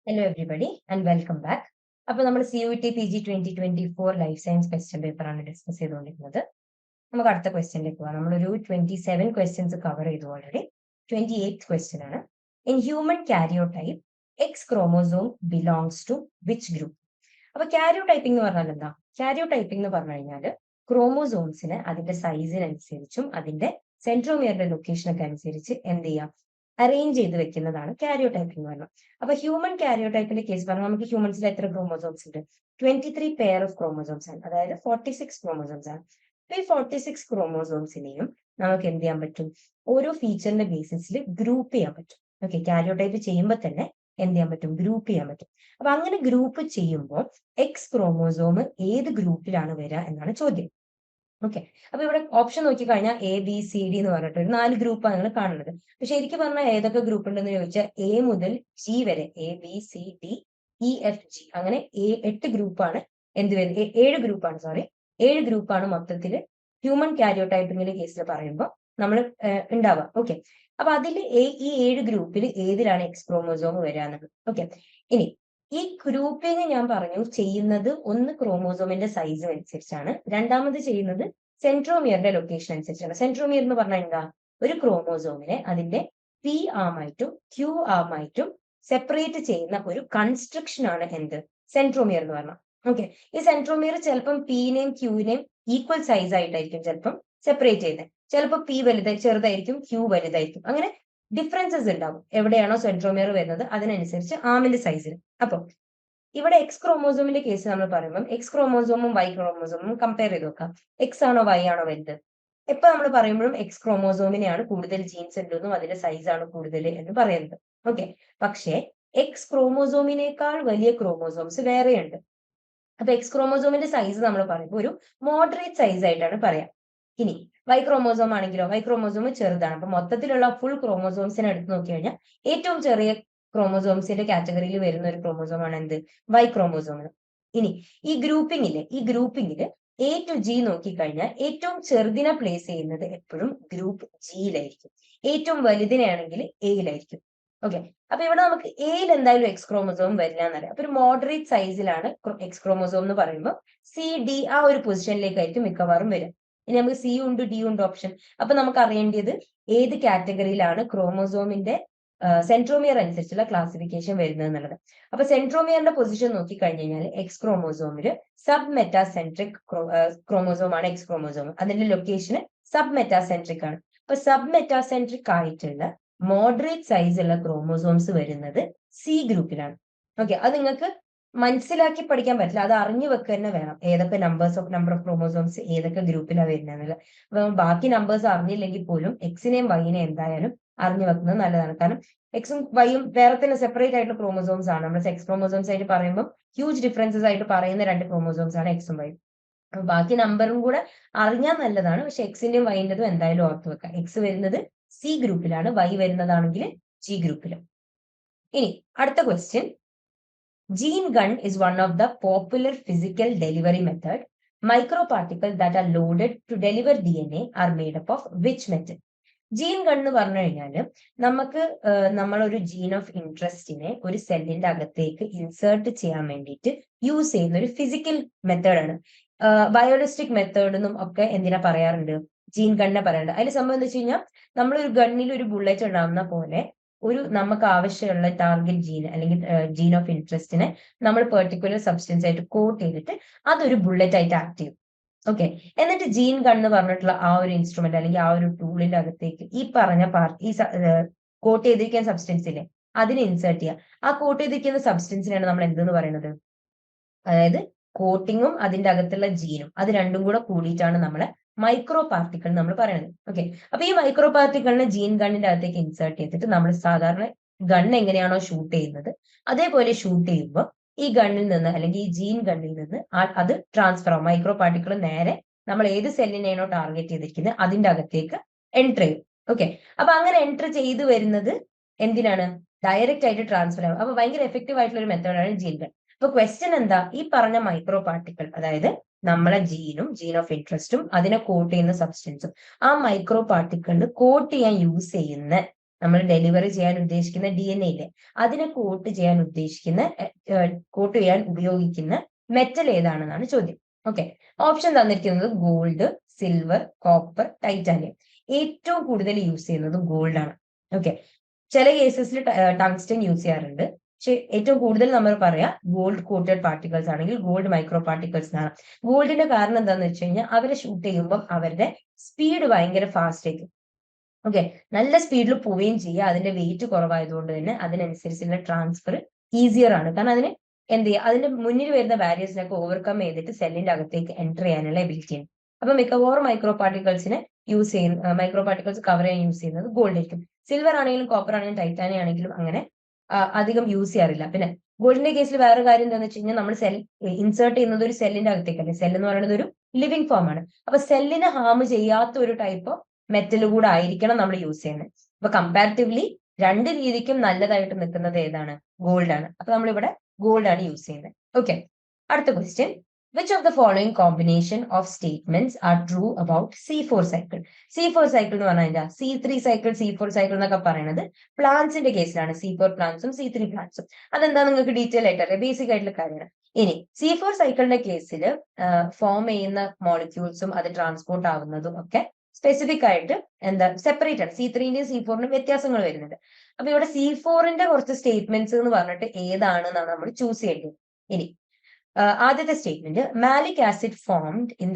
Hello everybody and welcome back. അപ്പോൾ നമ്മൾ CUET PG 2024 life science question പേപ്പറാണ് discuss ചെയ്തുകൊണ്ടിരുന്നത്. നമുക്ക് അടുത്ത ക്വസ്റ്റ്യനിലേക്ക് പോകാം. നമ്മളൊരു 27 ക്വസ്റ്റ്യൻസ് കവർ ചെയ്തു ഓൾറെഡി. 28th ക്വസ്റ്റ്യൻ ആണ്. In human karyotype X chromosome belongs to which group? അപ്പൊ കാരിയോടൈപ്പിംഗ് എന്ന് പറഞ്ഞാൽ എന്താ? കാരിയോടൈപ്പിംഗ് എന്ന് പറഞ്ഞു കഴിഞ്ഞാൽ ക്രോമോസോംസിന് അതിന്റെ സൈസിനനുസരിച്ചും അതിന്റെ സെൻട്രോമിയറിന്റെ ലൊക്കേഷനൊക്കെ അനുസരിച്ച് എന്ത് ചെയ്യാം, അറേഞ്ച് ചെയ്ത് വെക്കുന്നതാണ് കാരിയോടൈപ്പിംഗ് എന്ന് പറഞ്ഞാൽ. അപ്പൊ ഹ്യൂമൻ കാരിയോടൈപ്പിന്റെ കേസ് പറഞ്ഞാൽ നമുക്ക് ഹ്യൂമൻസിൽ എത്ര ക്രോമോസോംസ് ഉണ്ട്? 23 പെയർ ഓഫ് ക്രോമോസോംസ് ആണ്, അതായത് 46 ക്രോമോസോംസ് ആണ്. അപ്പൊ ഈ 46 ക്രോമോസോംസിനെയും നമുക്ക് എന്ത് ചെയ്യാൻ പറ്റും? ഓരോ ഫീച്ചറിന്റെ ബേസിസിൽ ഗ്രൂപ്പ് ചെയ്യാൻ പറ്റും. ഓക്കെ, കാരിയോടൈപ്പ് ചെയ്യുമ്പോൾ തന്നെ എന്ത് ചെയ്യാൻ പറ്റും? ഗ്രൂപ്പ് ചെയ്യാൻ പറ്റും. അപ്പൊ അങ്ങനെ ഗ്രൂപ്പ് ചെയ്യുമ്പോൾ എക്സ് ക്രോമോസോം ഏത് ഗ്രൂപ്പിലാണ് വരിക എന്നാണ് ചോദ്യം. ഓക്കെ, അപ്പൊ ഇവിടെ ഓപ്ഷൻ നോക്കി കഴിഞ്ഞാൽ ABCD എന്ന് പറഞ്ഞിട്ട് ഒരു 4 ഗ്രൂപ്പാണ് നിങ്ങൾ കാണുന്നത്. പക്ഷെ ശരിക്കും പറഞ്ഞാൽ ഏതൊക്കെ ഗ്രൂപ്പ് ഉണ്ടെന്ന് ചോദിച്ചാൽ A മുതൽ G വരെ ABCDEFG അങ്ങനെ 8 ഗ്രൂപ്പാണ്. എന്ത് വരുന്നത്? 7 ഗ്രൂപ്പാണ്, സോറി 7 ഗ്രൂപ്പാണ് മൊത്തത്തിൽ ഹ്യൂമൻ കാരിയോടൈപ്പിംഗിന്റെ കേസിൽ പറയുമ്പോൾ നമ്മൾ ഉണ്ടാവുക. ഓക്കെ, അപ്പൊ അതിൽ ഈ 7 ഗ്രൂപ്പിൽ ഏതിലാണ് എക്സ് ക്രോമോസോം വരിക എന്നുള്ളത്. ഓക്കെ, ഇനി ഈ ഗ്രൂപ്പിംഗ് ഞാൻ പറഞ്ഞു ചെയ്യുന്നത് ഒന്ന് ക്രോമോസോമിന്റെ സൈസ് അനുസരിച്ചാണ്, രണ്ടാമത് ചെയ്യുന്നത് സെൻട്രോമിയറിന്റെ ലൊക്കേഷൻ അനുസരിച്ചാണ്. സെൻട്രോമിയർ എന്ന് പറഞ്ഞാൽ എന്താ? ഒരു ക്രോമോസോമിനെ അതിന്റെ P ആമായിട്ടും Q ആമായിട്ടും സെപ്പറേറ്റ് ചെയ്യുന്ന ഒരു കൺസ്ട്രക്ഷൻ ആണ് എന്ത്? സെൻട്രോമിയർ എന്ന് പറഞ്ഞാൽ. ഓക്കെ, ഈ സെൻട്രോമിയർ ചിലപ്പം Pനെയും Qനെയും ഈക്വൽ സൈസ് ആയിട്ടായിരിക്കും ചിലപ്പം സെപ്പറേറ്റ് ചെയ്യുന്നത്. ചിലപ്പോൾ P ചെറുതായിരിക്കും, Q വലുതായിരിക്കും. അങ്ങനെ ഡിഫറൻസസ് ഉണ്ടാവും. എവിടെയാണോ സെൻട്രോമിയർ വരുന്നത് അതിനനുസരിച്ച് ആമിന്റെ സൈസിൽ. അപ്പൊ ഇവിടെ എക്സ് ക്രോമോസോമിന്റെ കേസ് നമ്മൾ പറയുമ്പോൾ എക്സ് ക്രോമോസോമും വൈ ക്രോമോസോമും കമ്പയർ ചെയ്ത് നോക്കാം. എക്സ് ആണോ വൈ ആണോ വലുത്? എപ്പൊ നമ്മൾ പറയുമ്പോഴും എക്സ് ക്രോമോസോമിനെയാണ് കൂടുതൽ ജീൻസ് ഉണ്ടെന്നും അതിന്റെ സൈസ് ആണ് കൂടുതൽ എന്ന് പറയുന്നത്. ഓക്കെ, പക്ഷേ എക്സ് ക്രോമോസോമിനേക്കാൾ വലിയ ക്രോമോസോംസ് വേറെയുണ്ട്. അപ്പൊ എക്സ് ക്രോമോസോമിന്റെ സൈസ് നമ്മൾ പറയുമ്പോൾ ഒരു മോഡറേറ്റ് സൈസ് ആയിട്ടാണ് പറയാം. ഇനി വൈ ക്രോമോസോം ആണെങ്കിലോ, വൈ ക്രോമോസോം ചെറുതാണ്. അപ്പൊ മൊത്തത്തിലുള്ള ഫുൾ ക്രോമോസോംസിനെ എടുത്ത് നോക്കി കഴിഞ്ഞാൽ ഏറ്റവും ചെറിയ ക്രോമോസോംസിന്റെ കാറ്റഗറിയിൽ വരുന്ന ഒരു ക്രോമോസോം ആണ് എന്ത്? Y chromosome. ഇനി ഈ ഗ്രൂപ്പിംഗില് A to G നോക്കിക്കഴിഞ്ഞാൽ ഏറ്റവും ചെറുതിനെ പ്ലേസ് ചെയ്യുന്നത് എപ്പോഴും ഗ്രൂപ്പ് Gയിലായിരിക്കും, ഏറ്റവും വലുതിനെയാണെങ്കിൽ Aയിലായിരിക്കും. ഓക്കെ, അപ്പൊ ഇവിടെ നമുക്ക് Aയിൽ എന്തായാലും എക്സ് ക്രോമോസോം വരില്ല എന്നറിയാം. അപ്പൊ ഒരു മോഡറേറ്റ് സൈസിലാണ് എക്സ് ക്രോമോസോം എന്ന് പറയുമ്പോൾ CD ആ ഒരു പൊസിഷനിലേക്കായിരിക്കും മിക്കവാറും വരിക. ഇനി നമുക്ക് C ഉണ്ട് D ഉണ്ട് ഓപ്ഷൻ. അപ്പൊ നമുക്ക് അറിയേണ്ടത് ഏത് കാറ്റഗറിയിലാണ് ക്രോമോസോമിന്റെ സെൻട്രോമിയർ അനുസരിച്ചുള്ള ക്ലാസിഫിക്കേഷൻ വരുന്നത് എന്നുള്ളത്. അപ്പൊ സെൻട്രോമിയറിന്റെ പൊസിഷൻ നോക്കി കഴിഞ്ഞു കഴിഞ്ഞാൽ എക്സ് ക്രോമോസോമില് സബ് മെറ്റാസെൻട്രിക് ക്രോമോസോം ആണ് എക്സ് ക്രോമോസോം. അതിന്റെ ലൊക്കേഷന് സബ് മെറ്റാസെൻട്രിക് ആണ്. അപ്പൊ സബ് മെറ്റാസെൻട്രിക് ആയിട്ടുള്ള മോഡറേറ്റ് സൈസ് ഉള്ള ക്രോമോസോംസ് വരുന്നത് C ഗ്രൂപ്പിലാണ്. ഓക്കെ, അത് നിങ്ങൾക്ക് മനസ്സിലാക്കി പഠിക്കാൻ പറ്റില്ല, അത് അറിഞ്ഞു വെക്കുക തന്നെ വേണം. ഏതൊക്കെ നമ്പർ ഓഫ് ക്രോമോസോംസ് ഏതൊക്കെ ഗ്രൂപ്പിലാണ് വരുന്നത്. അപ്പൊ ബാക്കി നമ്പേഴ്സ് അറിഞ്ഞില്ലെങ്കിൽ പോലും എക്സിനെയും വൈനെയും എന്തായാലും അറിഞ്ഞു വെക്കുന്നത് നല്ലതാണ്. കാരണം എക്സും വൈയും വേറെ തന്നെ സെപ്പറേറ്റ് ആയിട്ടുള്ള ക്രോമോസോംസ് ആണ്. നമ്മൾ സെക്സ് ക്രോമോസോംസ് ആയിട്ട് പറയുമ്പോൾ ഹ്യൂജ് ഡിഫറൻസസ് ആയിട്ട് പറയുന്ന 2 ക്രോമോസോംസ് ആണ് എക്സും വൈയും. അപ്പൊ ബാക്കി നമ്പറും കൂടെ അറിഞ്ഞാൽ നല്ലതാണ്. പക്ഷെ എക്സിന്റെയും വൈൻ്റെതും എന്തായാലും ഓർത്ത് വെക്കാം. എക്സ് വരുന്നത് C ഗ്രൂപ്പിലാണ്, വൈ വരുന്നതാണെങ്കിൽ G ഗ്രൂപ്പിലും. ഇനി അടുത്ത question, gene gun is one of the popular physical delivery method. Microparticles that are loaded to deliver DNA are made up of which method? Gene gun എന്ന് പറഞ്ഞു കഴിഞ്ഞാല് നമുക്ക് നമ്മളൊരു ജീൻ ഓഫ് ഇൻട്രസ്റ്റിനെ ഒരു സെല്ലിന്റെ അകത്തേക്ക് ഇൻസേർട്ട് ചെയ്യാൻ വേണ്ടിയിട്ട് യൂസ് ചെയ്യുന്ന ഒരു ഫിസിക്കൽ മെത്തേഡാണ്. ബയോളജിസ്റ്റിക് മെത്തേഡ് എന്നും ഒക്കെ എന്തിനാ പറയാറുണ്ട്? ജീൻ ഗണ്ണിനെ പറയാറുണ്ട്. അതിൽ സംഭവം എന്താ വെച്ച് കഴിഞ്ഞാൽ നമ്മളൊരു ഗണ്ണിൽ ഒരു ബുള്ളറ്റ് ഉണ്ടാവുന്ന പോലെ ഒരു നമുക്ക് ആവശ്യമുള്ള ടാർഗറ്റ് ജീൻ അല്ലെങ്കിൽ ജീൻ ഓഫ് ഇൻട്രസ്റ്റിനെ നമ്മൾ പെർട്ടിക്കുലർ സബ്സ്റ്റൻസ് ആയിട്ട് കോട്ട് ചെയ്തിട്ട് അതൊരു ബുള്ളറ്റ് ആയിട്ട് ആക്ട് ചെയ്യും. ഓക്കെ, എന്നിട്ട് ജീൻ ഗൺ എന്ന് പറഞ്ഞിട്ടുള്ള ആ ഒരു ഇൻസ്ട്രുമെന്റ് അല്ലെങ്കിൽ ആ ഒരു ടൂളിന്റെ അകത്തേക്ക് ഈ പറഞ്ഞ ഈ കോട്ട് ചെയ്തിരിക്കുന്ന സബ്സ്റ്റൻസ് ഇല്ലേ അതിനെ ഇൻസേർട്ട് ചെയ്യുക. ആ കോട്ട് ചെയ്തിരിക്കുന്ന സബ്സ്റ്റൻസിനാണ് നമ്മൾ എന്തെന്ന് പറയുന്നത്? അതായത് കോട്ടിങ്ങും അതിന്റെ അകത്തുള്ള ജീനും അത് രണ്ടും കൂടെ കൂടിയിട്ടാണ് നമ്മളെ മൈക്രോ പാർട്ടിക്കിൾ നമ്മൾ പറയുന്നത്. ഓക്കെ, അപ്പൊ ഈ മൈക്രോ പാർട്ടിക്കിളിനെ ജീൻ ഗണ്ണിന്റെ അകത്തേക്ക് ഇൻസേർട്ട് ചെയ്തിട്ട് നമ്മൾ സാധാരണ ഗൺ എങ്ങനെയാണോ ഷൂട്ട് ചെയ്യുന്നത് അതേപോലെ ഷൂട്ട് ചെയ്യുമ്പോൾ ഈ ഗണ്ണിൽ നിന്ന് അല്ലെങ്കിൽ ഈ ജീൻ ഗണ്ണിൽ നിന്ന് അത് ട്രാൻസ്ഫർ ആവും. മൈക്രോ പാർട്ടിക്കിൾ നേരെ നമ്മൾ ഏത് സെല്ലിനെയാണോ ടാർഗറ്റ് ചെയ്തിരിക്കുന്നത് അതിന്റെ അകത്തേക്ക് എൻറ്റർ ചെയ്യും. ഓക്കെ, അപ്പൊ അങ്ങനെ എൻറ്റർ ചെയ്ത് വരുന്നത് എന്തിനാണ്? ഡയറക്റ്റ് ആയിട്ട് ട്രാൻസ്ഫർ ആവും. അപ്പൊ ഭയങ്കര എഫക്റ്റീവ് ആയിട്ടുള്ള ഒരു മെത്തേഡാണ് ജീൻ ഗൺ. അപ്പൊ ക്വസ്റ്റ്യൻ എന്താ? ഈ പറഞ്ഞ മൈക്രോ പാർട്ടിക്കിൾ, അതായത് നമ്മളെ ജീനും ജീൻ ഓഫ് ഇൻട്രസ്റ്റും അതിനെ കോട്ട് ചെയ്യുന്ന സബ്സ്റ്റൻസും ആ മൈക്രോ പാർട്ടിക്കിളിന് കോട്ട് ചെയ്യാൻ യൂസ് ചെയ്യുന്ന നമ്മൾ ഡെലിവറി ചെയ്യാൻ ഉദ്ദേശിക്കുന്ന DNA ഇല്ലേ, അതിനെ കോട്ട് ചെയ്യാൻ ഉപയോഗിക്കുന്ന മെറ്റൽ ഏതാണെന്നാണ് ചോദ്യം. ഓക്കെ, ഓപ്ഷൻ തന്നിരിക്കുന്നത് ഗോൾഡ്, സിൽവർ, കോപ്പർ, ടൈറ്റാനിയം. ഏറ്റവും കൂടുതൽ യൂസ് ചെയ്യുന്നത് ഗോൾഡ് ആണ്. ഓക്കെ, ചില കേസസിൽ ടങ്സ്റ്റൻ യൂസ് ചെയ്യാറുണ്ട്. പക്ഷെ ഏറ്റവും കൂടുതൽ നമ്മൾ പറയാ ഗോൾഡ് കോട്ടഡ് പാർട്ടിക്കിൾസ് ആണെങ്കിൽ ഗോൾഡ് മൈക്രോ പാർട്ടിക്കിൾസ് ആണ്. ഗോൾഡിന്റെ കാരണം എന്താണെന്ന് വെച്ച് കഴിഞ്ഞാൽ അവരെ ഷൂട്ട് ചെയ്യുമ്പോൾ അവരുടെ സ്പീഡ് ഭയങ്കര ഫാസ്റ്റ് ആയിരിക്കും. ഓക്കെ, നല്ല സ്പീഡിൽ പോവുകയും ചെയ്യുക. അതിന്റെ വെയിറ്റ് കുറവായതുകൊണ്ട് തന്നെ അതിനനുസരിച്ചുള്ള ട്രാൻസ്ഫർ ഈസിയർ ആണ്. കാരണം അതിന് എന്ത് ചെയ്യുക, അതിന്റെ മുന്നിൽ വരുന്ന ബാരിയേഴ്സിനൊക്കെ ഓവർകം ചെയ്തിട്ട് സെല്ലിന്റെ അകത്തേക്ക് എൻ്റർ ചെയ്യാനുള്ള എബിലിറ്റി ഉണ്ട്. അപ്പൊ മിക്കവാറും മൈക്രോ പാർട്ടിക്കിൾസ് കവർ ചെയ്യാൻ യൂസ് ചെയ്യുന്നത് ഗോൾഡ് ആയിരിക്കും. സിൽവർ ആണെങ്കിലും കോപ്പർ ആണെങ്കിലും ടൈറ്റാനിയം ആണെങ്കിലും അങ്ങനെ അധികം യൂസ് ചെയ്യാറില്ല. പിന്നെ ഗോൾഡിന്റെ കേസിൽ വേറെ കാര്യം എന്താണെന്ന് വെച്ച് കഴിഞ്ഞാൽ നമ്മൾ സെൽ ഇൻസേർട്ട് ചെയ്യുന്നത് ഒരു സെല്ലിന്റെ അകത്തേക്കല്ലേ. സെൽ എന്ന് പറയുന്നത് ഒരു ലിവിംഗ് ഫോം ആണ്. അപ്പൊ സെല്ലിനെ ഹാം ചെയ്യാത്ത ഒരു ടൈപ്പ് മെറ്റൽ കൂടെ ആയിരിക്കണം നമ്മൾ യൂസ് ചെയ്യുന്നത്. അപ്പൊ കമ്പാരിറ്റീവ്ലി രണ്ട് രീതിക്കും നല്ലതായിട്ട് നിൽക്കുന്നത് ഏതാണ്? ഗോൾഡ് ആണ്. അപ്പൊ നമ്മളിവിടെ ഗോൾഡ് ആണ് യൂസ് ചെയ്യുന്നത്. ഓക്കെ, അടുത്ത question. Which of the following combination of statements are true about C4 cycle? C4 cycle എന്ന് പറഞ്ഞാൽ എന്താ? C3 cycle, C4 cycle എന്നൊക്കെ പറയുന്നത് പ്ലാന്റ്സിന്റെ കേസിലാണ്. C4 പ്ലാന്റ്സും C3 പ്ലാന്റ്സും. അതെന്താ നിങ്ങൾക്ക് ഡീറ്റെയിൽ ആയിട്ട് അറിയാം, ബേസിക് ആയിട്ടുള്ള കാര്യമാണ്. ഇനി C4 സൈക്കിളിന്റെ കേസിൽ ഫോം ചെയ്യുന്ന മോളിക്യൂൾസും അത് ട്രാൻസ്പോർട്ട് ആവുന്നതും ഒക്കെ സ്പെസിഫിക് ആയിട്ട് സെപ്പറേറ്റ് ആണ്. C3ന്റെയും C4ന്റെയും വ്യത്യാസങ്ങൾ വരുന്നുണ്ട്. അപ്പൊ ഇവിടെ C4ന്റെ കുറച്ച് സ്റ്റേറ്റ്മെന്റ്സ് എന്ന് പറഞ്ഞിട്ട് ഏതാണെന്നാണ് നമ്മൾ ചൂസ് ചെയ്യേണ്ടത്. ഇനി ആദ്യത്തെ statement, malic acid is formed in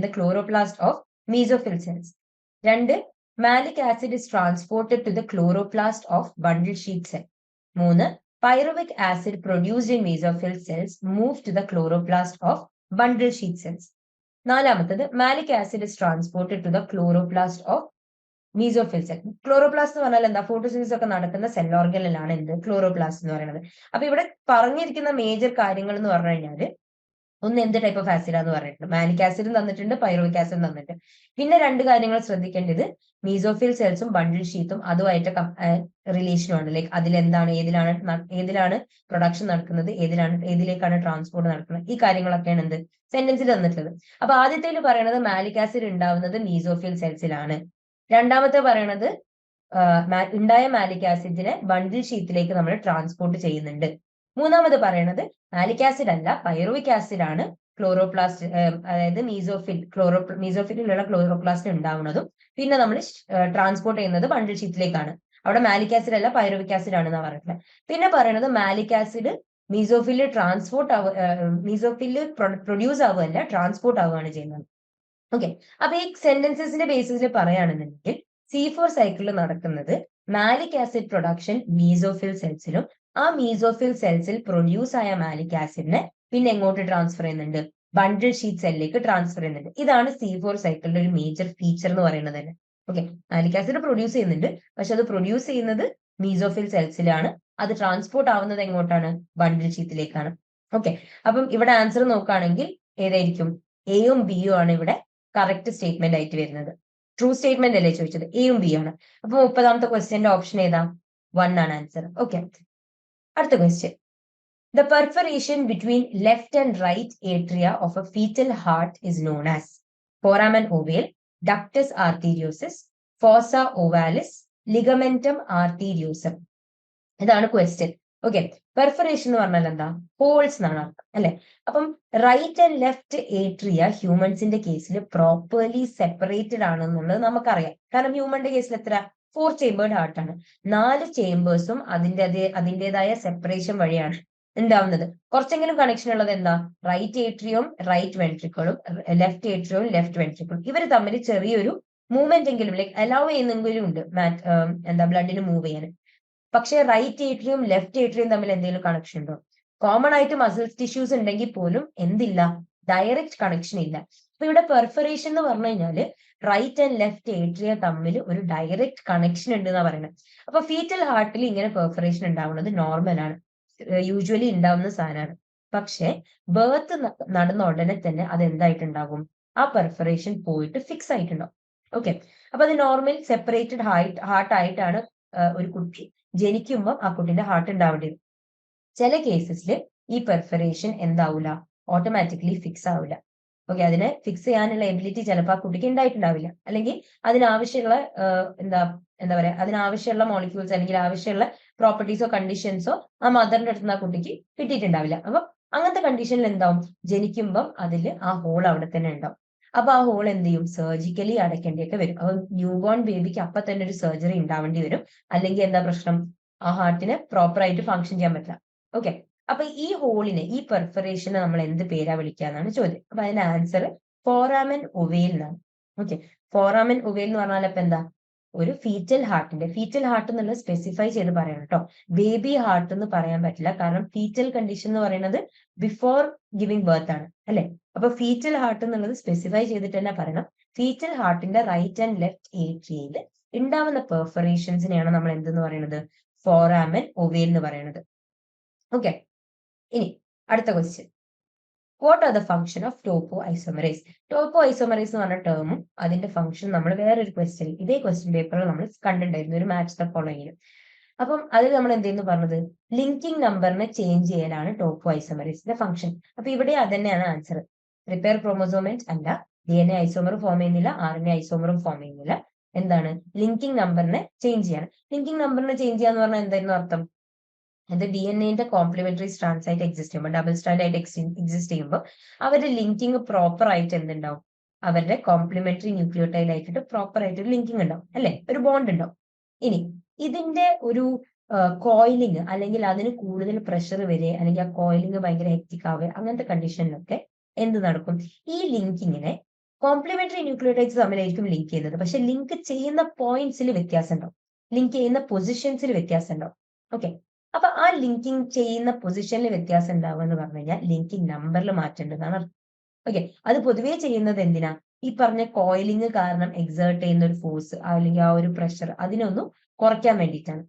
the chloroplast of mesophyll cells. 2, malic acid is transported to the chloroplast of bundle sheath cell. 3, pyruvic acid produced in mesophyll cells move to the chloroplast of bundle sheath cells. 4, malic acid is transported to the chloroplast of mesophyll cell. Chloroplast എന്ന് പറഞ്ഞാൽ എന്താ? Photosynthesis ഒക്കെ നടക്കുന്ന cell ഓർഗനിലാണ് എന്ത് chloroplast എന്ന് പറയുന്നത്. അപ്പൊ ഇവിടെ പറഞ്ഞിരിക്കുന്ന മേജർ കാര്യങ്ങൾ എന്ന് പറഞ്ഞു കഴിഞ്ഞാല്, ഒന്ന് എന്ത് ടൈപ്പ് ഓഫ് ആസിഡ് ആണെന്ന് പറഞ്ഞിട്ടുണ്ട്, മാലിക് ആസിഡും തന്നിട്ടുണ്ട്, പൈറുവിക് ആസിഡും തന്നിട്ടുണ്ട്. പിന്നെ രണ്ട് കാര്യങ്ങൾ ശ്രദ്ധിക്കേണ്ടത്, മീസോഫിൽ സെൽസും ബണ്ടിൽ ഷീറ്റും അതുമായിട്ട് റിലേഷനുമാണ്. ലൈക്ക് ഏതിലാണ് പ്രൊഡക്ഷൻ നടക്കുന്നത്, ഏതിലേക്കാണ് ട്രാൻസ്പോർട്ട് നടക്കുന്നത്, ഈ കാര്യങ്ങളൊക്കെയാണ് എന്ത് സെന്റൻസിൽ തന്നിട്ടുള്ളത്. അപ്പൊ ആദ്യത്തേൽ പറയുന്നത് മാലിക് ആസിഡ് ഉണ്ടാവുന്നത് മീസോഫിൽ സെൽസിലാണ്. രണ്ടാമത്തെ പറയണത് ഉണ്ടായ മാലിക് ആസിഡിനെ ബണ്ടിൽ ഷീറ്റിലേക്ക് നമ്മൾ ട്രാൻസ്പോർട്ട് ചെയ്യുന്നുണ്ട്. മൂന്നാമത് പറയണത് മാലിക് ആസിഡ് അല്ല, പൈറുവിക് ആസിഡ് ആണ് ക്ലോറോപ്ലാസ്റ്റ്, അതായത് മീസോഫിലുള്ള ക്ലോറോപ്ലാസ്റ്റ് ഉണ്ടാവുന്നതും പിന്നെ നമ്മൾ ട്രാൻസ്പോർട്ട് ചെയ്യുന്നത് ബണ്ടിൽ ഷീറ്റിലേക്കാണ്. അവിടെ മാലിക് ആസിഡ് അല്ല, പൈറുവിക് ആസിഡ് ആണെന്നാണ് പറയുന്നത്. പിന്നെ പറയുന്നത് മാലിക് ആസിഡ് മീസോഫില് പ്രൊഡ്യൂസ് ആവുകയല്ല, ട്രാൻസ്പോർട്ട് ആവുകയാണ് ചെയ്യുന്നത്. ഓക്കെ, അപ്പൊ ഈ സെന്റൻസസിന്റെ ബേസിസിൽ പറയുകയാണെന്നുണ്ടെങ്കിൽ C4 സൈക്കിളിൽ നടക്കുന്നത് മാലിക് ആസിഡ് പ്രൊഡക്ഷൻ മീസോഫിൽ സെൽസിലും ആ മീസോഫിൽ സെൽസിൽ പ്രൊഡ്യൂസ് ആയ മാലിക് ആസിഡിനെ പിന്നെ എങ്ങോട്ട് ട്രാൻസ്ഫർ ചെയ്യുന്നുണ്ട്? ബണ്ടിൽ ഷീറ്റ് സെല്ലിലേക്ക് ട്രാൻസ്ഫർ ചെയ്യുന്നുണ്ട്. ഇതാണ് C4 സൈക്കിളിന്റെ ഒരു മേജർ ഫീച്ചർ എന്ന് പറയുന്നത് തന്നെ. ഓക്കെ, മാലിക് ആസിഡ് പ്രൊഡ്യൂസ് ചെയ്യുന്നുണ്ട്, പക്ഷെ അത് പ്രൊഡ്യൂസ് ചെയ്യുന്നത് മീസോഫിൽ സെൽസിലാണ്. അത് ട്രാൻസ്പോർട്ട് ആവുന്നത് എങ്ങോട്ടാണ്? ബണ്ടിൽ ഷീറ്റിലേക്കാണ്. ഓക്കെ, അപ്പം ഇവിടെ ആൻസർ നോക്കുകയാണെങ്കിൽ ഏതായിരിക്കും? എയും ബിയും ആണ് ഇവിടെ കറക്റ്റ് സ്റ്റേറ്റ്മെന്റ് ആയിട്ട് വരുന്നത്. ട്രൂ സ്റ്റേറ്റ്മെന്റ് അല്ലേ ചോദിച്ചത്? എയും ബി ആണ്. അപ്പൊ 30ാമത്തെ ക്വസ്റ്റ്യന്റെ ഓപ്ഷൻ ഏതാ? 1 ആണ് ആൻസർ. ഓക്കെ, അടുത്ത question. The perforation between left and right atria of a fetal heart is known as foramen ovale, ductus arteriosus, fossa ovalis, ligamentum arteriosum. ഇതാണ് ക്വസ്റ്റ്യൻ. ഓക്കെ, പെർഫറേഷൻ എന്ന് പറഞ്ഞാൽ എന്താ? ഹോൾസ് എന്നാണ് അർത്ഥം അല്ലെ. അപ്പം റൈറ്റ് ആൻഡ് ലെഫ്റ്റ് ഏട്രിയ ഹ്യൂമൻസിന്റെ കേസിൽ properly separated ആണെന്നുള്ളത് നമുക്കറിയാം. കാരണം ഹ്യൂമന്റെ കേസിൽ എത്ര? 4 ചേമ്പേർഡ് ഹാർട്ട് ആണ്. 4 ചേമ്പേഴ്സും അതിൻ്റെതായ സെപ്പറേഷൻ വഴിയാണ് ഉണ്ടാവുന്നത്. കുറച്ചെങ്കിലും കണക്ഷൻ ഉള്ളത് എന്താ? റൈറ്റ് ഏട്രിയവും റൈറ്റ് വെൻട്രിക്കിളും ലെഫ്റ്റ് ഏട്രിയവും ലെഫ്റ്റ് വെൻട്രിക്കിളും ഇവർ തമ്മിൽ ചെറിയൊരു മൂവ്മെന്റ് എങ്കിലും ലൈക്ക് അലൗ ചെയ്യുന്നെങ്കിലും ഉണ്ട് ബ്ലഡിന് മൂവ് ചെയ്യാൻ. പക്ഷെ റൈറ്റ് ഏട്രിയും ലെഫ്റ്റ് ഏട്രിയും തമ്മിൽ എന്തെങ്കിലും കണക്ഷൻ ഉണ്ടോ? കോമൺ ആയിട്ട് മസിൽസ് ടിഷ്യൂസ് ഉണ്ടെങ്കിൽ പോലും എന്തില്ല? ഡയറക്റ്റ് കണക്ഷൻ ഇല്ല. അപ്പൊ ഇവിടെ പെർഫറേഷൻ എന്ന് പറഞ്ഞു കഴിഞ്ഞാല് റൈറ്റ് ആൻഡ് ലെഫ്റ്റ് ഏട്രിയ തമ്മിൽ ഒരു ഡയറക്റ്റ് കണക്ഷൻ ഉണ്ട് എന്നാ പറയുന്നത്. അപ്പൊ ഫീറ്റൽ ഹാർട്ടിൽ ഇങ്ങനെ പെർഫറേഷൻ ഉണ്ടാവുന്നത് നോർമൽ ആണ്, യൂഷ്വലി ഉണ്ടാവുന്ന സാധനമാണ്. പക്ഷെ ബേർത്ത് നടന്ന ഉടനെ തന്നെ അത് എന്തായിട്ടുണ്ടാകും? ആ പെർഫറേഷൻ പോയിട്ട് ഫിക്സ് ആയിട്ടുണ്ടാവും. ഓക്കെ, അപ്പൊ അത് നോർമൽ സെപ്പറേറ്റഡ് ഹാർട്ട് ആയിട്ടാണ് ഒരു കുട്ടി ജനിക്കുമ്പോൾ ആ കുട്ടിന്റെ ഹാർട്ട് ഉണ്ടാവേണ്ടത്. ചില കേസസിൽ ഈ പെർഫറേഷൻ എന്താവൂല? ഓട്ടോമാറ്റിക്കലി ഫിക്സ് ആവില്ല. ഓക്കെ, അതിനെ ഫിക്സ് ചെയ്യാനുള്ള എബിലിറ്റി ചിലപ്പോൾ ആ കുട്ടിക്ക് ഉണ്ടായിട്ടുണ്ടാവില്ല, അല്ലെങ്കിൽ അതിനാവശ്യമുള്ള എന്താ എന്താ പറയാ അതിനാവശ്യമുള്ള മോളിക്യൂൾസ് അല്ലെങ്കിൽ ആവശ്യമുള്ള പ്രോപ്പർട്ടീസോ കണ്ടീഷൻസോ ആ മദറിന്റെ അടുത്ത് നിന്ന് ആ കുട്ടിക്ക് കിട്ടിയിട്ടുണ്ടാവില്ല. അപ്പൊ അങ്ങനത്തെ കണ്ടീഷനിൽ എന്താവും, ജനിക്കുമ്പം അതിൽ ആ ഹോൾ അവിടെ തന്നെ ഉണ്ടാവും. അപ്പൊ ആ ഹോൾ എന്ത് ചെയ്യും, സർജിക്കലി അടയ്ക്കേണ്ടിയൊക്കെ വരും. അപ്പൊ ന്യൂ ബോൺ ബേബിക്ക് അപ്പൊ തന്നെ ഒരു സർജറി ഉണ്ടാവേണ്ടി വരും. അല്ലെങ്കിൽ എന്താ പ്രശ്നം, ആ ഹാർട്ടിന് പ്രോപ്പർ ആയിട്ട് ഫങ്ഷൻ ചെയ്യാൻ പറ്റില്ല. ഓക്കെ, അപ്പൊ ഈ ഹോളിനെ, ഈ പെർഫറേഷനെ നമ്മൾ എന്ത് പേരാ വിളിക്കുക എന്നാണ് ചോദ്യം. അപ്പൊ അതിന്റെ ആൻസർ ഫോറാമൻ ഒവേൽ എന്നാണ്. ഓക്കെ, ഫോറാമൻ ഒവേൽ എന്ന് പറഞ്ഞാൽ ഇപ്പൊ എന്താ, ഒരു ഫീറ്റൽ ഹാർട്ട് എന്നുള്ളത് സ്പെസിഫൈ ചെയ്ത് പറയണം കേട്ടോ. ബേബി ഹാർട്ട് എന്ന് പറയാൻ പറ്റില്ല, കാരണം ഫീറ്റൽ കണ്ടീഷൻ എന്ന് പറയുന്നത് ബിഫോർ ഗിവിംഗ് ബർത്ത് ആണ് അല്ലെ. അപ്പൊ ഫീറ്റൽ ഹാർട്ട് എന്നുള്ളത് സ്പെസിഫൈ ചെയ്തിട്ട് തന്നെ പറയണം. ഫീറ്റൽ ഹാർട്ടിന്റെ റൈറ്റ് ആൻഡ് ലെഫ്റ്റ് ഏട്രിയയിൽ ഉണ്ടാവുന്ന പെർഫറേഷൻസിനെയാണ് നമ്മൾ എന്തെന്ന് പറയുന്നത്, ഫോറാമൻ ഒവേൽ എന്ന് പറയുന്നത്. ഓക്കെ, ഇനി അടുത്ത question, what are the function of topoisomerase? Topoisomerase എന്ന് പറഞ്ഞ ടേമും അതിന്റെ ഫംഗ്ഷൻ നമ്മൾ വേറൊരു ക്വസ്റ്റ്യൻ, ഇതേ ക്വസ്റ്റ്യൻ പേപ്പറിൽ നമ്മൾ കണ്ടിട്ടുണ്ടായിരുന്നു, ഒരു മാച്ച് ദ ഫോളോയിങ്ങിൽ. അപ്പം അതിൽ നമ്മൾ എന്തെന്ന് പറഞ്ഞത്, ലിങ്കിങ് നമ്പറിനെ ചേഞ്ച് ചെയ്യലാണ് ടോപ്പോ ഐസോമറേസിന്റെ ഫംഗ്ഷൻ. അപ്പൊ ഇവിടെ അത് തന്നെയാണ് ആൻസർ. റിപ്പയർ ക്രോമോസോമേറ്റ് അല്ല, DNA ഐസോമർ ഫോം ചെയ്യുന്നില്ല, RNA ഐസോമറും ഫോം ചെയ്യുന്നില്ല. എന്താണ്, ലിങ്കിങ് നമ്പറിനെ ചേഞ്ച് ചെയ്യാണ്. ലിങ്കിങ് നമ്പറിനെ ചേഞ്ച് ചെയ്യാന്ന് പറഞ്ഞാൽ എന്തായിരുന്നു അർത്ഥം, അത് DNA കോംപ്ലിമെന്ററി സ്ട്രാൻഡ്സ് ആയിട്ട് എക്സിസ്റ്റ് ചെയ്യുമ്പോൾ, ഡബിൾ സ്ട്രാൻഡ് ആയിട്ട് എക്സിസ്റ്റ് ചെയ്യുമ്പോൾ അവരുടെ ലിങ്കിങ് പ്രോപ്പർ ആയിട്ട് എന്തുണ്ടാവും, അവരുടെ കോംപ്ലിമെന്ററി ന്യൂക്ലിയോടൈഡ് ആയിട്ട് പ്രോപ്പർ ആയിട്ട് ഒരു ലിങ്കിങ് ഉണ്ടാവും അല്ലെ, ഒരു ബോണ്ട് ഉണ്ടാവും. ഇനി ഇതിന്റെ ഒരു കോയിലിംഗ് അല്ലെങ്കിൽ അതിന് കൂടുതൽ പ്രഷർ വരെ, അല്ലെങ്കിൽ ആ കോയിലിംഗ് ഭയങ്കര ഹെക്റ്റിക് ആവുക, അങ്ങനത്തെ കണ്ടീഷനിലൊക്കെ എന്ത് നടക്കും, ഈ ലിങ്കിങ്ങിനെ കോംപ്ലിമെന്ററി ന്യൂക്ലിയോടൈഡ്സ് തമ്മിലായിരിക്കും ലിങ്ക് ചെയ്യുന്നത്, പക്ഷെ ലിങ്ക് ചെയ്യുന്ന പോയിന്റ്സിൽ വ്യത്യാസം ഉണ്ടാവും, ലിങ്ക് ചെയ്യുന്ന പൊസിഷൻസിൽ വ്യത്യാസം ഉണ്ടാവും. ഓക്കെ, അപ്പൊ ആ ലിങ്കിങ് ചെയ്യുന്ന പൊസിഷനിൽ വ്യത്യാസം ഉണ്ടാവുക എന്ന് പറഞ്ഞു കഴിഞ്ഞാൽ ലിങ്കിങ് നമ്പറിൽ മാറ്റേണ്ടതാണ് അർത്ഥം. ഓക്കെ, അത് പൊതുവേ ചെയ്യുന്നത് എന്തിനാ, ഈ പറഞ്ഞ കോയിലിംഗ് കാരണം എക്സേർട്ട് ചെയ്യുന്ന ഒരു ഫോഴ്സ് അല്ലെങ്കിൽ ആ ഒരു പ്രഷർ അതിനൊന്നും കുറയ്ക്കാൻ വേണ്ടിയിട്ടാണ്.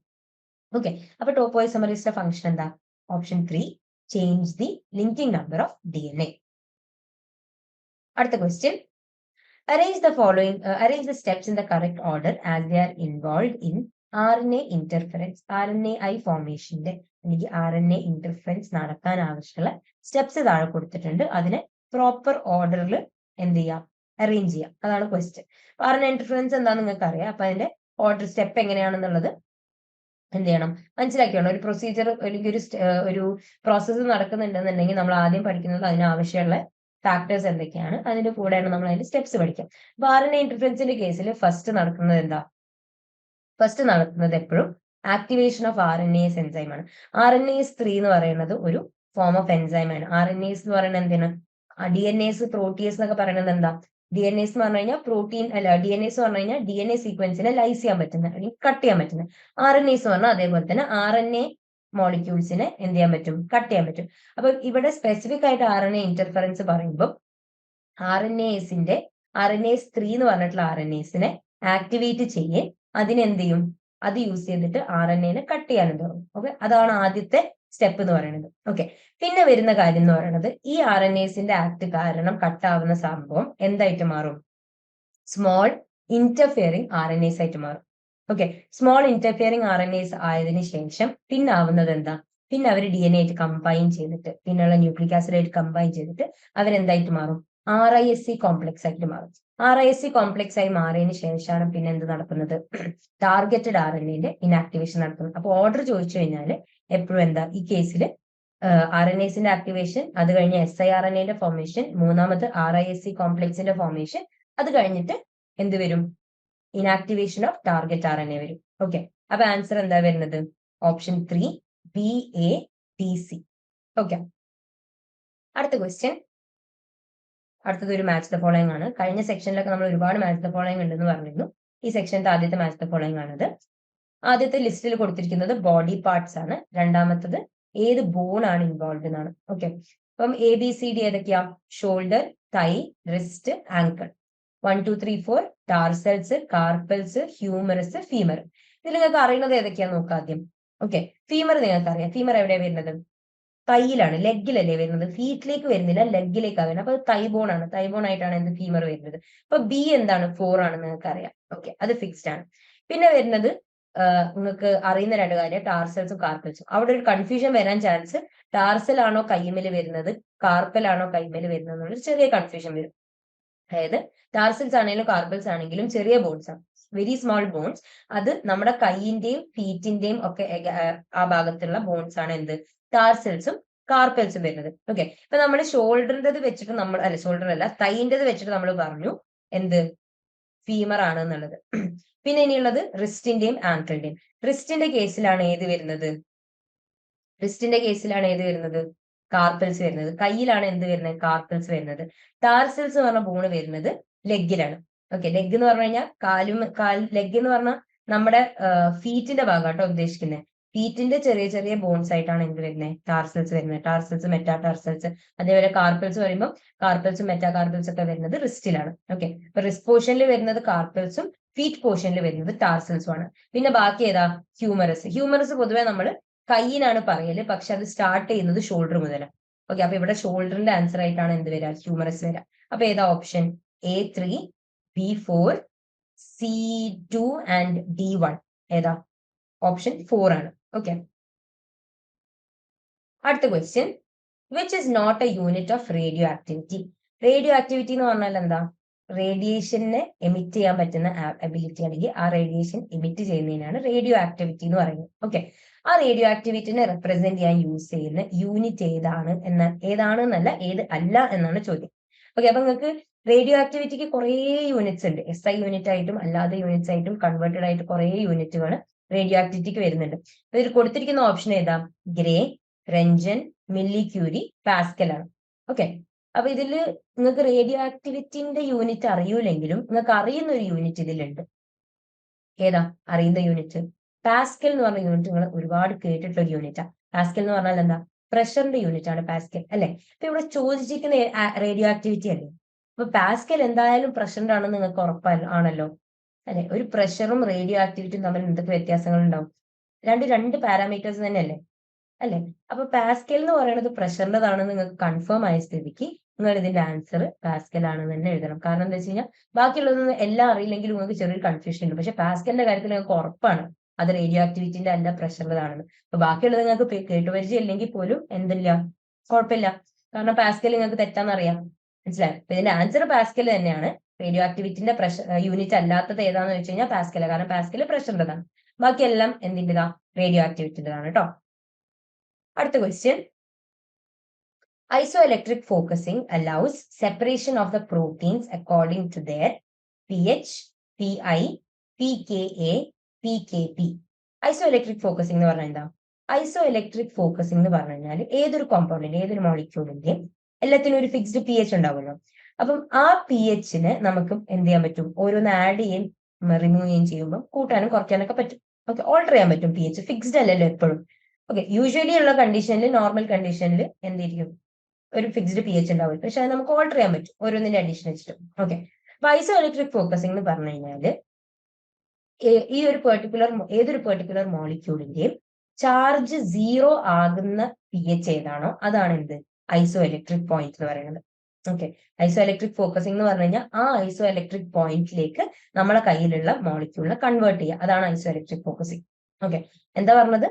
ഓക്കെ, അപ്പൊ ടോപ്പോ ഐസോമറേസിന്റെ ഫംഗ്ഷൻ എന്താ, option 3, change the linking number of DNA. അടുത്ത question, arrange the steps in the correct order as they are involved in RNA interference. RNAi ഫോർമേഷന്റെ അല്ലെങ്കിൽ RNA ഇന്റർഫറൻസ് നടക്കാൻ ആവശ്യമുള്ള സ്റ്റെപ്സ് താഴെ കൊടുത്തിട്ടുണ്ട്, അതിനെ പ്രോപ്പർ ഓർഡറിൽ എന്ത് ചെയ്യാം, അറേഞ്ച് ചെയ്യാം, അതാണ് ക്വസ്റ്റ്യൻ. RNA ഇന്റർഫറൻസ് എന്താണെന്ന് നിങ്ങൾക്ക് അറിയാം. അപ്പൊ അതിന്റെ ഓർഡർ സ്റ്റെപ്പ് എങ്ങനെയാണെന്നുള്ളത് എന്ത് ചെയ്യണം, മനസ്സിലാക്കിയാണ്. ഒരു പ്രൊസീജിയർ അല്ലെങ്കിൽ ഒരു പ്രോസസ്സ് നടക്കുന്നുണ്ടെന്നുണ്ടെങ്കിൽ നമ്മൾ ആദ്യം പഠിക്കുന്നത് അതിനാവശ്യമുള്ള ഫാക്ടേഴ്സ് എന്തൊക്കെയാണ്, അതിന്റെ കൂടെയാണ് നമ്മൾ അതിന്റെ സ്റ്റെപ്സ് പഠിക്കാം. അപ്പൊ RNA ഇന്റർഫറൻസിന്റെ കേസിൽ ഫസ്റ്റ് നടക്കുന്നത് എന്താ, ഫസ്റ്റ് നടക്കുന്നത് എപ്പോഴും ആക്ടിവേഷൻ ഓഫ് RNase എൻസൈമാണ്. RNase 3 എന്ന് പറയുന്നത് ഒരു ഫോം ഓഫ് എൻസൈമാണ്. RNase എന്ന് പറയുന്നത് എന്താണ്, DNA പ്രോട്ടിയസ് എന്നൊക്കെ പറയുന്നത് എന്താ, DNA എന്ന് പറഞ്ഞു കഴിഞ്ഞാൽ പ്രോട്ടീൻ അല്ല, DNA എന്ന് പറഞ്ഞു കഴിഞ്ഞാൽ DNA സീക്വൻസിനെ ലൈസ് ചെയ്യാൻ പറ്റുന്ന അല്ലെങ്കിൽ കട്ട് ചെയ്യാൻ പറ്റുന്ന. RNase എന്ന് പറഞ്ഞാൽ അതേപോലെ തന്നെ RNA മോളിക്യൂൾസിനെ എന്ത് ചെയ്യാൻ പറ്റും, കട്ട് ചെയ്യാൻ പറ്റും. അപ്പൊ ഇവിടെ സ്പെസിഫിക് ആയിട്ട് RNA ഇന്റർഫറൻസ് പറയുമ്പോൾ RNase 3 എന്ന് പറഞ്ഞിട്ടുള്ള RNaseനെ ആക്ടിവേറ്റ് ചെയ്യേ അതിനെന്ത് ചെയ്യും, അത് യൂസ് ചെയ്തിട്ട് RNAനെ കട്ട് ചെയ്യാനും തുടങ്ങും. ഓക്കെ, അതാണ് ആദ്യത്തെ സ്റ്റെപ്പ് എന്ന് പറയുന്നത്. ഓക്കെ, പിന്നെ വരുന്ന കാര്യം എന്ന് പറയുന്നത്, ഈ RNaseന്റെ ആക്ട് കാരണം കട്ടാവുന്ന സംഭവം എന്തായിട്ട് മാറും, സ്മോൾ ഇന്റർഫിയറിംഗ് RNase ആയിട്ട് മാറും. ഓക്കെ, സ്മോൾ ഇന്റർഫിയറിംഗ് RNase ആയതിനു ശേഷം പിന്നെ ആവുന്നത് എന്താ, പിന്നെ അവർ DNA ആയിട്ട് കമ്പൈൻ ചെയ്തിട്ട്, പിന്നെയുള്ള ന്യൂക്ലിക് ആസിഡ് ആയിട്ട് കമ്പൈൻ ചെയ്തിട്ട് അവരെന്തായിട്ട് മാറും, RISC കോംപ്ലക്സ് ആയിട്ട് മാറും. RISC കോംപ്ലക്സ് ആയി മാറിയതിനു ശേഷമാണ് പിന്നെ എന്ത് നടക്കുന്നത്, ടാർഗറ്റഡ് RNAന്റെ ഇനാക്ടിവേഷൻ നടക്കുന്നത്. അപ്പൊ ഓർഡർ ചോദിച്ചു കഴിഞ്ഞാൽ എപ്പോഴും എന്താ, ഈ കേസിൽ RNaseന്റെ ആക്ടിവേഷൻ, അത് കഴിഞ്ഞ് siRNAന്റെ ഫോർമേഷൻ, മൂന്നാമത് RISC കോംപ്ലക്സിന്റെ ഫോർമേഷൻ, അത് കഴിഞ്ഞിട്ട് എന്ത് വരും, ഇനാക്ടിവേഷൻ ഓഫ് ടാർഗറ്റ് RNA വരും. ഓക്കെ, അപ്പൊ ആൻസർ എന്താ വരുന്നത്, ഓപ്ഷൻ 3 BATC. ഓക്കെ, അടുത്ത ക്വസ്റ്റ്യൻ, അടുത്തത് ഒരു മാച്ച് ദ ഫോളോയിങ് ആണ്. കഴിഞ്ഞ സെക്ഷനിലൊക്കെ നമ്മൾ ഒരുപാട് മാച്ച് ദ ഫോളോയിങ് ഉണ്ടെന്ന് പറഞ്ഞിരുന്നു. ഈ സെക്ഷന്റെ ആദ്യത്തെ മാച്ച് ദ ഫോളോയിങ് ആണത്. ആദ്യത്തെ ലിസ്റ്റിൽ കൊടുത്തിരിക്കുന്നത് ബോഡി പാർട്സ് ആണ്, രണ്ടാമത്തത് ഏത് ബോൺ ആണ് ഇൻവോൾവ് എന്നാണ്. ഓക്കെ, അപ്പം ABCD ഏതൊക്കെയാ, shoulder, thigh, wrist, ankle. 1 2 3 4 tarsals, carpals, humerus, femur. ഇതിൽ നിങ്ങൾക്ക് അറിയുന്നത് ഏതൊക്കെയാന്ന് നോക്കാം ആദ്യം. ഓക്കെ, ഫീമർ നിങ്ങൾക്ക് അറിയാം. ഫീമർ എവിടെയാണ് വരുന്നത്, തൈയിലാണ്, ലെഗിലല്ലേ വരുന്നത്, ഫീറ്റിലേക്ക് വരുന്നില്ല, ലെഗിലേക്കാണ് വരുന്നത്. അപ്പൊ തൈബോൺ ആണ്, തൈബോൺ ആയിട്ടാണ് എന്ത് ഫീമർ വരുന്നത്. അപ്പൊ B എന്താണ്, 4 ആണെന്ന് നിങ്ങൾക്ക് അറിയാം. ഓക്കെ, അത് ഫിക്സ്ഡ് ആണ്. പിന്നെ വരുന്നത് നിങ്ങൾക്ക് അറിയുന്ന രണ്ട് കാര്യം ടാർസൽസും കാർപ്പൽസും. അവിടെ ഒരു കൺഫ്യൂഷൻ വരാൻ ചാൻസ് ടാർസൽ ആണോ കൈമേൽ വരുന്നത്, കാർപ്പൽ ആണോ കൈമേൽ വരുന്നത് എന്നുള്ളൊരു ചെറിയ കൺഫ്യൂഷൻ വരും. അതായത് ടാർസൽസ് ആണെങ്കിലും കാർപ്പൽസ് ആണെങ്കിലും ചെറിയ ബോൺസ് ആണ്, വെരി സ്മോൾ ബോൺസ്. അത് നമ്മുടെ കൈയിന്റെയും ഫീറ്റിന്റെയും ഒക്കെ ആ ഭാഗത്തുള്ള ബോൺസ് ആണ് എന്ത്, ടാർസൽസും കാർപ്പൽസും വരുന്നത്. ഓക്കെ, ഇപ്പൊ നമ്മൾ ഷോൾഡറിൻ്റെത് വെച്ചിട്ട് നമ്മൾ ഷോൾഡർ അല്ല തൈൻ്റെത് വെച്ചിട്ട് നമ്മൾ പറഞ്ഞു എന്ത്, ഫീമർ ആണ് എന്നുള്ളത്. പിന്നെ ഇനിയുള്ളത് റിസ്റ്റിന്റെയും ആങ്കിളിന്റെയും. റിസ്റ്റിന്റെ കേസിലാണ് ഏത് വരുന്നത്, റിസ്റ്റിന്റെ കേസിലാണ് ഏത് വരുന്നത്, കാർപ്പൽസ് വരുന്നത്. കയ്യിലാണ് എന്ത് വരുന്നത്, കാർപ്പൽസ് വരുന്നത്. ടാർസൽസ് എന്ന് പറഞ്ഞ ബോണ് വരുന്നത് ലെഗിലാണ്. ഓക്കെ, ലെഗ് എന്ന് പറഞ്ഞു കഴിഞ്ഞാൽ ലെഗ് എന്ന് പറഞ്ഞാൽ നമ്മുടെ ഫീറ്റിന്റെ ഭാഗം കേട്ടോ ഉദ്ദേശിക്കുന്നത്. ഫീറ്റിന്റെ ചെറിയ ചെറിയ ബോൺസ് ആയിട്ടാണ് എന്ത് വരുന്നത്, ടാർസൽസ് വരുന്നത്. Tarsals, meta tarsals. അതേപോലെ കാർപ്പൽസ് പറയുമ്പോൾ കാർപ്പൽസും മെറ്റാ കാർപ്പൽസ് ഒക്കെ വരുന്നത് റിസ്റ്റിലാണ്. ഓക്കെ, അപ്പൊ റിസ്റ്റ് പോർഷനിൽ വരുന്നത് കാർപ്പൽസും ഫീറ്റ് പോർഷനിൽ വരുന്നത് ടാർസൽസും ആണ്. പിന്നെ ബാക്കി ഏതാ, ഹ്യൂമറസ്. ഹ്യൂമറസ് പൊതുവെ നമ്മൾ കൈയിനാണ് പറയല്, പക്ഷെ അത് സ്റ്റാർട്ട് ചെയ്യുന്നത് ഷോൾഡർ മുതലാണ്. ഓക്കെ, അപ്പൊ ഇവിടെ ഷോൾഡറിന്റെ ആൻസർ ആയിട്ടാണ് എന്ത് വരാ, ഹ്യൂമറസ് വരാം. അപ്പൊ ഏതാ option, A3, B4, C2 and D1 ഏതാ, ഓപ്ഷൻ 4 ആണ്. ഓക്കെ, അടുത്ത question, which is not a unit of radioactivity. Radioactivity എന്ന് പറഞ്ഞാൽ എന്താ, റേഡിയേഷനെ എമിറ്റ് ചെയ്യാൻ പറ്റുന്ന അബിലിറ്റി അല്ലെങ്കിൽ ആ റേഡിയേഷൻ എമിറ്റ് ചെയ്യുന്നതിനാണ് റേഡിയോ ആക്ടിവിറ്റി എന്ന് പറയുന്നത്. ഓക്കെ, ആ റേഡിയോ ആക്ടിവിറ്റിനെ റെപ്രസെന്റ് ചെയ്യാൻ യൂസ് ചെയ്യുന്ന യൂണിറ്റ് ഏതാണ് ഏതാണെന്നല്ല, ഏത് അല്ല എന്നാണ് ചോദ്യം. ഓക്കെ, അപ്പൊ നിങ്ങൾക്ക് റേഡിയോ ആക്ടിവിറ്റിക്ക് കുറേ യൂണിറ്റ്സ് ഉണ്ട്. SI യൂണിറ്റ് ആയിട്ടും അല്ലാതെ യൂണിറ്റ്സ് ആയിട്ടും കൺവേർട്ടഡ് ആയിട്ട് കുറേ യൂണിറ്റുകൾ റേഡിയോ ആക്ടിവിറ്റിക്ക് വരുന്നുണ്ട്. ഇതിൽ കൊടുത്തിരിക്കുന്ന ഓപ്ഷൻ ഏതാ, grey, Ranjan, milli Curie, Pascal ആണ്. ഓക്കെ, അപ്പൊ ഇതില് നിങ്ങൾക്ക് റേഡിയോ ആക്ടിവിറ്റിന്റെ യൂണിറ്റ് അറിയൂലെങ്കിലും നിങ്ങൾക്ക് അറിയുന്ന ഒരു യൂണിറ്റ് ഇതിലുണ്ട്. ഏതാ അറിയുന്ന യൂണിറ്റ്, പാസ്കൽ എന്ന് പറഞ്ഞ യൂണിറ്റ് നിങ്ങൾ ഒരുപാട് കേട്ടിട്ടുള്ള ഒരു യൂണിറ്റാ. പാസ്കൽ എന്ന് പറഞ്ഞാൽ എന്താ, പ്രഷറിന്റെ യൂണിറ്റ് ആണ് പാസ്കൽ അല്ലെ. അപ്പൊ ഇവിടെ ചോദിച്ചിരിക്കുന്ന റേഡിയോ ആക്ടിവിറ്റി അല്ലേ, അപ്പൊ പാസ്കൽ എന്തായാലും പ്രഷറിന്റെ ആണെന്ന് നിങ്ങൾക്ക് ഉറപ്പാണല്ലോ അല്ലെ. ഒരു പ്രഷറും റേഡിയോ ആക്ടിവിറ്റിയും തമ്മിൽ എന്തൊക്കെ വ്യത്യാസങ്ങൾ ഉണ്ടാവും, രണ്ട് പാരാമീറ്റേഴ്സ് തന്നെയല്ലേ അല്ലെ. അപ്പൊ പാസ്കൽ എന്ന് പറയുന്നത് പ്രഷറിൻ്റെതാണെന്ന് നിങ്ങൾക്ക് കൺഫേം ആയ സ്ഥിതിക്ക് നിങ്ങൾ ഇതിന്റെ ആൻസർ പാസ്കൽ ആണെന്ന് തന്നെ എഴുതണം. കാരണം എന്താ വെച്ച് കഴിഞ്ഞാൽ ബാക്കിയുള്ളതൊന്നും എല്ലാം അറിയില്ലെങ്കിലും നിങ്ങൾക്ക് ചെറിയൊരു കൺഫ്യൂഷൻ ഉണ്ട്. പക്ഷെ പാസ്കലിന്റെ കാര്യത്തിൽ നിങ്ങൾക്ക് ഉറപ്പാണ് അത് റേഡിയോ ആക്ടിവിറ്റിന്റെ അല്ല പ്രഷറിൻ്റെതാണെന്ന്. അപ്പൊ ബാക്കിയുള്ളത് നിങ്ങൾക്ക് കേട്ടുപരിചയം ഇല്ലെങ്കിൽ പോലും എന്തില്ല, കുഴപ്പമില്ല. കാരണം പാസ്കൽ നിങ്ങൾക്ക് തെറ്റാന്നറിയാം, മനസ്സിലായോ. അപ്പൊ ഇതിന്റെ ആൻസർ പാസ്കൽ തന്നെയാണ്. റേഡിയോ ആക്ടിവിറ്റിന്റെ പ്രഷർ യൂണിറ്റ് അല്ലാത്തത് ഏതാന്ന് വെച്ച് കഴിഞ്ഞാൽ പാസ്കൽ. കാരണം പാസ്കൽ പ്രഷറിൻ്റെതാണ്, ബാക്കിയെല്ലാം എന്തിൻ്റെതാ, റേഡിയോ ആക്ടിവിറ്റിൻ്റെതാണ് കേട്ടോ. അടുത്ത question, isoelectric focusing allows separation of the proteins according to their pH, pI, pKa, pKp. isoelectric focusing എന്ന് പറഞ്ഞാൽ എന്താ, isoelectric focusing എന്ന് പറഞ്ഞു കഴിഞ്ഞാൽ ഏതൊരു കോമ്പൗണ്ടിന്റെ ഏതൊരു മോളിക്യൂളിന്റെ എല്ലാത്തിനും ഒരു ഫിക്സ്ഡ് pH ഉണ്ടാവുമല്ലോ. അപ്പം ആ pHന് നമുക്ക് എന്ത് ചെയ്യാൻ പറ്റും, ഓരോന്ന് ആഡ് ചെയ്യും റിമൂവ് ചെയ്യുകയും ചെയ്യുമ്പോൾ കൂട്ടാനും കുറയ്ക്കാനൊക്കെ പറ്റും. ഓക്കെ, ഓൾട്ടർ ചെയ്യാൻ പറ്റും. pH ഫിക്സ്ഡ് അല്ലല്ലോ എപ്പോഴും. ഓക്കെ, യൂഷ്വലി ഉള്ള കണ്ടീഷനിൽ, നോർമൽ കണ്ടീഷനിൽ എന്തിരിക്കും, ഒരു ഫിക്സ്ഡ് pH ഉണ്ടാവും. പക്ഷെ അത് നമുക്ക് ഓൾട്ടർ ചെയ്യാൻ പറ്റും ഓരോന്നിന്റെ അഡീഷൻ വെച്ചിട്ട്. ഓക്കെ, അപ്പൊ ഐസോഇലക്ട്രിക് ഫോക്കസിംഗ് എന്ന് പറഞ്ഞു കഴിഞ്ഞാല് ഈ ഒരു ഏതൊരു പെർട്ടിക്കുലർ മോളിക്യൂളിന്റെയും ചാർജ് 0 ആകുന്ന pH ഏതാണോ അതാണ് എന്ത്, ഐസോഇലക്ട്രിക് പോയിന്റ് എന്ന് പറയുന്നത്. ഓക്കെ, ഐസോഇലക്ട്രിക് ഫോക്കസിംഗ് എന്ന് പറഞ്ഞു കഴിഞ്ഞാൽ ആ ഐസോഇലക്ട്രിക് പോയിന്റിലേക്ക് നമ്മളെ കയ്യിലുള്ള മോളിക്യൂളിനെ കൺവേർട്ട് ചെയ്യുക, അതാണ് ഐസോഇലക്ട്രിക് ഫോക്കസിംഗ്. ഓക്കെ, എന്താ പറഞ്ഞത്,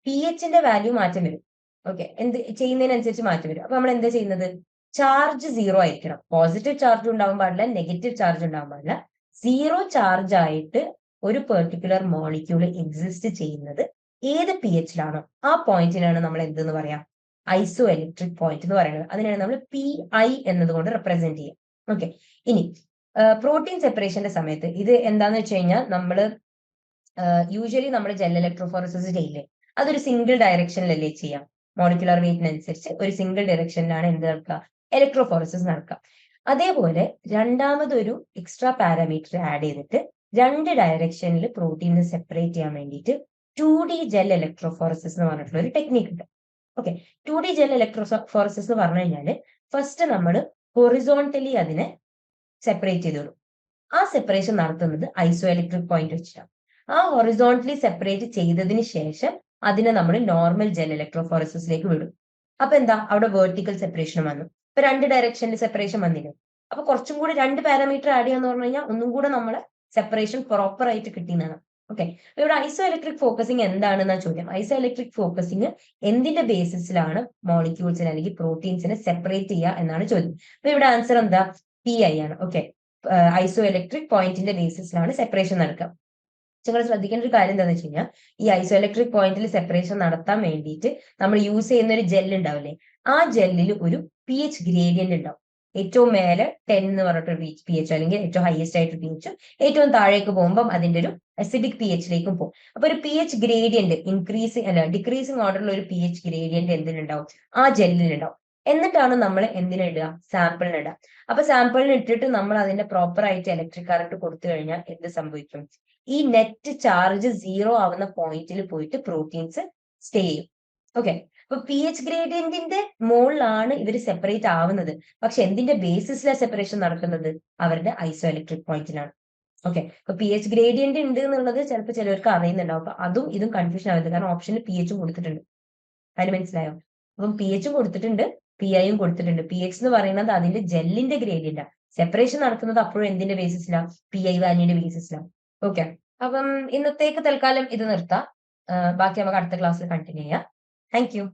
pHന്റെ വാല്യൂ മാറ്റം വരും. ഓക്കെ, എന്ത് ചെയ്യുന്നതിനനുസരിച്ച് മാറ്റം വരും. അപ്പൊ നമ്മൾ എന്താ ചെയ്യുന്നത്, ചാർജ് 0 ആയിരിക്കണം. പോസിറ്റീവ് ചാർജ് ഉണ്ടാവാൻ പാടില്ല, നെഗറ്റീവ് ചാർജ് ഉണ്ടാവാൻ പാടില്ല. 0 ചാർജ് ആയിട്ട് ഒരു പെർട്ടിക്കുലർ മോളിക്യൂൾ എക്സിസ്റ്റ് ചെയ്യുന്നത് ഏത് pHലാണോ ആ പോയിന്റിനാണ് നമ്മൾ എന്തെന്ന് പറയാം, ഐസോ ഇലക്ട്രിക് പോയിന്റ് എന്ന് പറയുന്നത്. അതിനാണ് നമ്മൾ PI എന്നതുകൊണ്ട് റെപ്രസെന്റ് ചെയ്യുക. ഓക്കെ, ഇനി പ്രോട്ടീൻ സെപ്പറേഷന്റെ സമയത്ത് ഇത് എന്താന്ന് വെച്ച് കഴിഞ്ഞാൽ നമ്മൾ യൂഷ്വലി നമ്മൾ ജെൽ ഇലക്ട്രോഫോറസിസ് ചെയ്യില്ലേ, അതൊരു സിംഗിൾ ഡയറക്ഷനിലല്ലേ ചെയ്യാം. മോളിക്കുലർ വെയിറ്റിനനുസരിച്ച് ഒരു സിംഗിൾ ഡയറക്ഷനിലാണ് എന്ത് നടക്കുക, ഇലക്ട്രോഫോറസിസ് നടക്കുക. അതേപോലെ രണ്ടാമതൊരു എക്സ്ട്രാ പാരാമീറ്റർ ആഡ് ചെയ്തിട്ട് 2 ഡയറക്ഷനിൽ പ്രോട്ടീനെ സെപ്പറേറ്റ് ചെയ്യാൻ വേണ്ടിയിട്ട് 2D ജെൽ ഇലക്ട്രോഫോറസിസ് എന്ന് പറഞ്ഞിട്ടുള്ള ഒരു ടെക്നിക്ക് ഉണ്ട്. ഓക്കെ, 2D ജെൽ ഇലക്ട്രോഫോറസിസ് എന്ന് പറഞ്ഞു കഴിഞ്ഞാൽ ഫസ്റ്റ് നമ്മൾ ഹൊറിസോണ്ടലി അതിനെ സെപ്പറേറ്റ് ചെയ്തോളൂ. ആ സെപ്പറേഷൻ നടത്തുന്നത് ഐസോ ഇലക്ട്രിക് പോയിന്റ് വെച്ചിട്ടാണ്. ആ ഹൊറിസോണ്ടലി സെപ്പറേറ്റ് ചെയ്തതിന് ശേഷം അതിനെ നമ്മൾ നോർമൽ ജെൽ ഇലക്ട്രോഫോറസിസിലേക്ക് വിടും. അപ്പൊ എന്താ, അവിടെ വെർട്ടിക്കൽ സെപ്പറേഷൻ വന്നു. ഇപ്പൊ 2 ഡയറക്ഷനിൽ സെപ്പറേഷൻ വന്നില്ലേ, അപ്പൊ കുറച്ചും കൂടി 2 പാരാമീറ്റർ ആഡ് ചെയ്യാന്ന് പറഞ്ഞു കഴിഞ്ഞാൽ ഒന്നും കൂടെ നമ്മളെ സെപ്പറേഷൻ പ്രോപ്പർ ആയിട്ട് കിട്ടിയെന്നാണ്. ഓക്കെ, ഇവിടെ ഐസോ ഇലക്ട്രിക് ഫോക്കസിങ് എന്താണെന്ന ചോദ്യം. ഐസോ ഇലക്ട്രിക് ഫോക്കസിങ് എന്തിന്റെ ബേസിസിലാണ് മോളിക്യൂൾസിനെ അല്ലെങ്കിൽ പ്രോട്ടീൻസിനെ സെപ്പറേറ്റ് ചെയ്യുക എന്നാണ് ചോദ്യം. അപ്പൊ ഇവിടെ ആൻസർ എന്താ? PI ആണ്. ഓക്കെ, ഐസോ ഇലക്ട്രിക് പോയിന്റിന്റെ ബേസിസിലാണ് സെപ്പറേഷൻ നടക്കുക. നിങ്ങൾ ശ്രദ്ധിക്കേണ്ട ഒരു കാര്യം എന്താണെന്ന് വെച്ച് കഴിഞ്ഞാൽ, ഈ ഐസോ ഇലക്ട്രിക് പോയിന്റിൽ സെപ്പറേഷൻ നടത്താൻ വേണ്ടിയിട്ട് നമ്മൾ യൂസ് ചെയ്യുന്ന ഒരു ജെൽ ഉണ്ടാവില്ലേ, ആ ജെല്ലിൽ ഒരു pH ഗ്രേഡിയന്റ് ഉണ്ടാവും. ഏറ്റവും മേലെ 10 എന്ന് പറഞ്ഞിട്ട് pH അല്ലെങ്കിൽ ഏറ്റവും ഹയസ്റ്റ് ആയിട്ട് pH, ഏറ്റവും താഴേക്ക് പോകുമ്പോൾ അതിന്റെ ഒരു അസിഡിക് pHയിലേക്കും പോകും. അപ്പൊ ഒരു pH ഗ്രേഡിയന്റ് ഇൻക്രീസിങ് അല്ല ഡിക്രീസിങ് ഓർഡറിൽ ഒരു pH ഗ്രേഡിയന്റ് എന്തിനുണ്ടാവും? ആ ജെല്ലിനുണ്ടാവും. എന്നിട്ടാണ് നമ്മൾ എന്തിനിടുക? സാമ്പിളിന് ഇടുക. അപ്പൊ സാമ്പിളിന് ഇട്ടിട്ട് നമ്മൾ അതിന്റെ പ്രോപ്പർ ആയിട്ട് ഇലക്ട്രിക് കറന്റ് കൊടുത്തു കഴിഞ്ഞാൽ എന്ത് സംഭവിക്കും? ഈ നെറ്റ് ചാർജ് 0 ആവുന്ന പോയിന്റിൽ പോയിട്ട് പ്രോട്ടീൻസ് സ്റ്റേ ചെയ്യും. ഓക്കെ, അപ്പൊ pH ഗ്രേഡിയന്റിന്റെ മുകളിലാണ് ഇവർ സെപ്പറേറ്റ് ആവുന്നത്. പക്ഷെ എന്തിന്റെ ബേസിസിലാണ് സെപ്പറേഷൻ നടക്കുന്നത്? അവരുടെ ഐസോ ഇലക്ട്രിക് പോയിന്റിലാണ്. ഓക്കെ, അപ്പൊ pH ഗ്രേഡിയന്റ് ഉണ്ട് എന്നുള്ളത് ചിലപ്പോൾ ചിലവർക്ക് അറിയുന്നുണ്ടാവും. അപ്പൊ അതും ഇതും കൺഫ്യൂഷൻ ആവരുത്, കാരണം ഓപ്ഷനിൽ pH കൊടുത്തിട്ടുണ്ട്. അതിന് മനസ്സിലായോ? അപ്പം pH കൊടുത്തിട്ടുണ്ട്, PIയും കൊടുത്തിട്ടുണ്ട്. pH എന്ന് പറയുന്നത് അതിന്റെ ജെല്ലിന്റെ ഗ്രേഡിയന്റാ. സെപ്പറേഷൻ നടക്കുന്നത് അപ്പോഴും എന്തിന്റെ ബേസിസിലാണ്? PI വാല്യൂന്റെ ബേസിസിലാണ്. ഓക്കെ, അപ്പം ഇന്നത്തേക്ക് തൽക്കാലം ഇത് നിർത്താം. ബാക്കി നമുക്ക് അടുത്ത ക്ലാസ്സിൽ കണ്ടിന്യൂ ചെയ്യാം. Thank you.